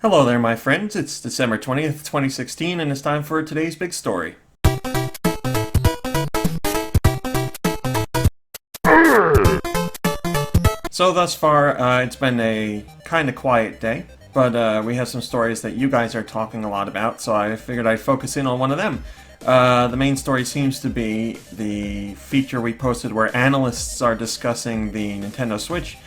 Hello there, my friends. It's December 20th, 2016, and it's time for today's big story. So thus far, it's been a kind of quiet day, but we have some stories that you guys are talking a lot about, so I figured I'd focus in on one of them. The main story seems to be the feature we posted where analysts are discussing the Nintendo Switch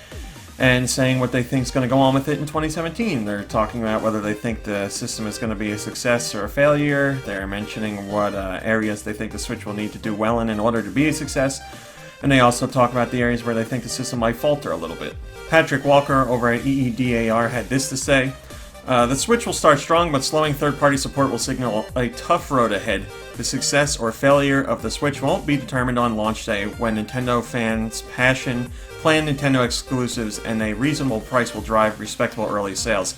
and saying what they think is going to go on with it in 2017. They're talking about whether they think the system is going to be a success or a failure. They're mentioning what areas they think the Switch will need to do well in order to be a success. And they also talk about the areas where they think the system might falter a little bit. Patrick Walker over at EEDAR had this to say: the Switch will start strong, but slowing third-party support will signal a tough road ahead. The success or failure of the Switch won't be determined on launch day, when Nintendo fans' passion, planned Nintendo exclusives, and a reasonable price will drive respectable early sales.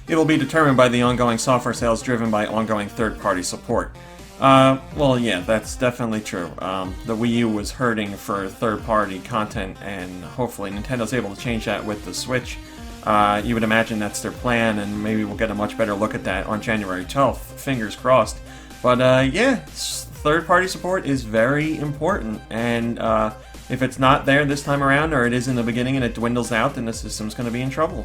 It will be determined by the ongoing software sales driven by ongoing third-party support. Well, yeah, that's definitely true. The Wii U was hurting for third-party content, and hopefully Nintendo's able to change that with the Switch. You would imagine that's their plan, and maybe we'll get a much better look at that on January 12th. Fingers crossed. But yeah, third-party support is very important, and if it's not there this time around, or it is in the beginning and it dwindles out, then the system's going to be in trouble.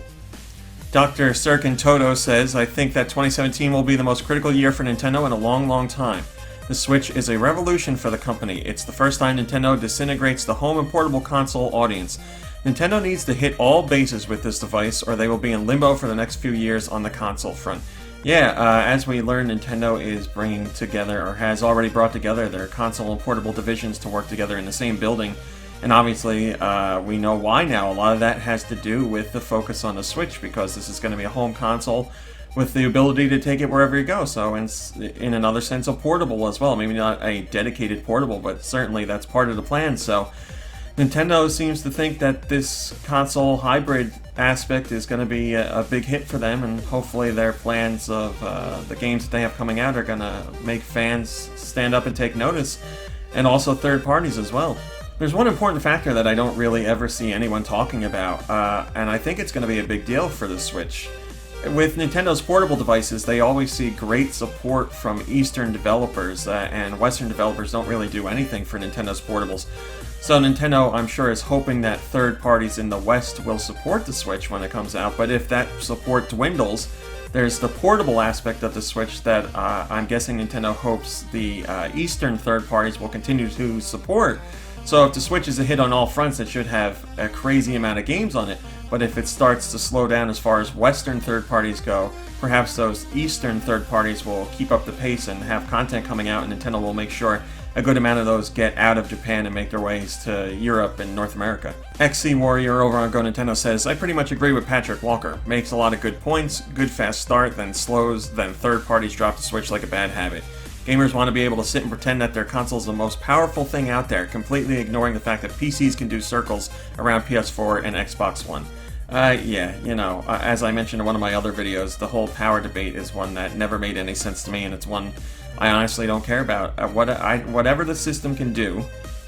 Dr. Sirkin Toto says, I think that 2017 will be the most critical year for Nintendo in a long, long time. The Switch is a revolution for the company. It's the first time Nintendo disintegrates the home and portable console audience. Nintendo needs to hit all bases with this device, or they will be in limbo for the next few years on the console front. Yeah, as we learn, Nintendo is bringing together, or has already brought together, their console and portable divisions to work together in the same building. And obviously, we know why now. A lot of that has to do with the focus on the Switch, because this is going to be a home console with the ability to take it wherever you go. So in another sense, a portable as well. Maybe not a dedicated portable, but certainly that's part of the plan. So Nintendo seems to think that this console hybrid aspect is going to be a big hit for them, and hopefully their plans of the games that they have coming out are going to make fans stand up and take notice, and also third parties as well. There's one important factor that I don't really ever see anyone talking about, and I think it's going to be a big deal for the Switch. With Nintendo's portable devices, they always see great support from Eastern developers, and Western developers don't really do anything for Nintendo's portables. So Nintendo, I'm sure, is hoping that third parties in the West will support the Switch when it comes out, but if that support dwindles, there's the portable aspect of the Switch that I'm guessing Nintendo hopes the Eastern third parties will continue to support. So if the Switch is a hit on all fronts, it should have a crazy amount of games on it. But if it starts to slow down as far as Western third parties go, perhaps those Eastern third parties will keep up the pace and have content coming out, and Nintendo will make sure a good amount of those get out of Japan and make their ways to Europe and North America. XC Warrior over on Go Nintendo says, I pretty much agree with Patrick Walker. Makes a lot of good points, good fast start, then slows, then third parties drop the Switch like a bad habit. Gamers want to be able to sit and pretend that their console is the most powerful thing out there, completely ignoring the fact that PCs can do circles around PS4 and Xbox One. Yeah, you know, as I mentioned in one of my other videos, the whole power debate is one that never made any sense to me, and it's one I honestly don't care about. Whatever the system can do,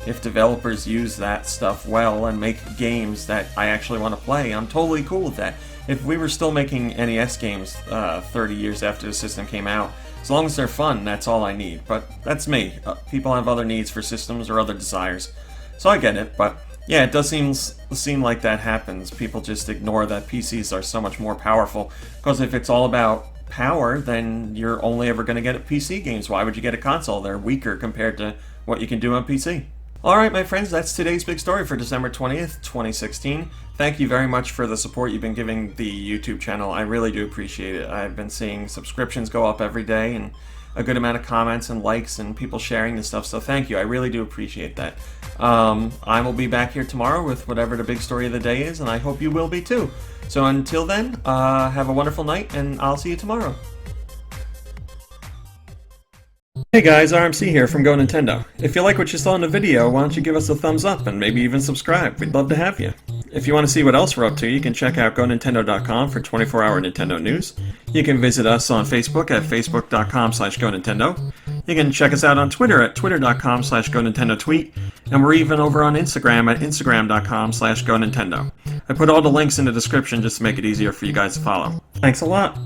if developers use that stuff well and make games that I actually want to play, I'm totally cool with that. If we were still making NES games 30 years after the system came out, as long as they're fun, that's all I need. But that's me. People have other needs for systems or other desires. So I get it, but yeah, it does seem like that happens. People just ignore that PCs are so much more powerful, because if it's all about power, then you're only ever going to get PC games. Why would you get a console? They're weaker compared to what you can do on PC. Alright, my friends, that's today's big story for December 20th, 2016. Thank you very much for the support you've been giving the YouTube channel. I really do appreciate it. I've been seeing subscriptions go up every day, and a good amount of comments and likes and people sharing this stuff, so thank you. I really do appreciate that. I will be back here tomorrow with whatever the big story of the day is, and I hope you will be too. So until then, have a wonderful night, and I'll see you tomorrow. Hey guys, RMC here from Go Nintendo. If you like what you saw in the video, why don't you give us a thumbs up and maybe even subscribe? We'd love to have you. If you want to see what else we're up to, you can check out GoNintendo.com for 24-hour Nintendo news. You can visit us on Facebook at facebook.com/GoNintendo. You can check us out on Twitter at twitter.com/GoNintendoTweet, and we're even over on Instagram at instagram.com/GoNintendo. I put all the links in the description just to make it easier for you guys to follow. Thanks a lot.